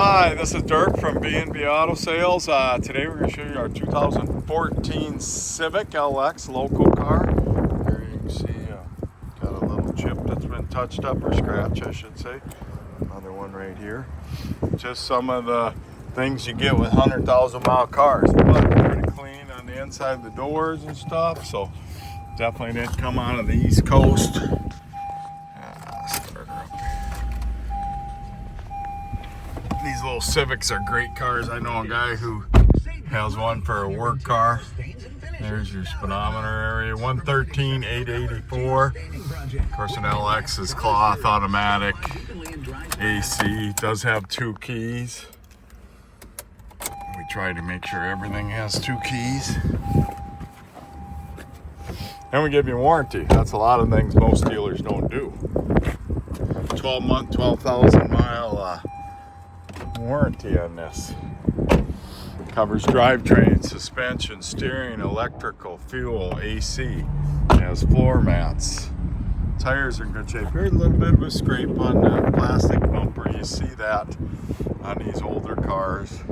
Hi, this is Dirk from B&B Auto Sales. Today we're going to show you our 2014 Civic LX local car. Here you can see got a little chip that's been touched up, or scratch I should say. Another one right here. Just some of the things you get with 100,000 mile cars, but pretty clean on the inside of the doors and stuff, so definitely didn't come out of the East Coast. Start her up. These little Civics are great cars. I know a guy who has one for a work car. There's your speedometer area, 113, 884. Of course, an LX is cloth, automatic, AC. Does have 2 keys. We try to make sure everything has 2 keys. And we give you warranty. That's a lot of things most dealers don't do. 12-month, 12,000 mile warranty on this. Covers drivetrain, suspension, steering, electrical, fuel, AC. It has floor mats. Tires are in good shape. Here's a little bit of a scrape on the plastic bumper. You see that on these older cars.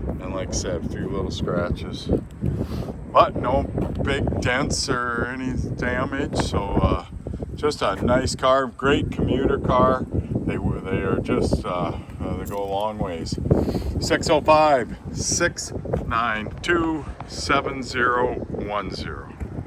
And like I said, a few little scratches. But no big dents or any damage. So just a nice car, great commuter car. They are just, they go a long ways. 605-692-7010.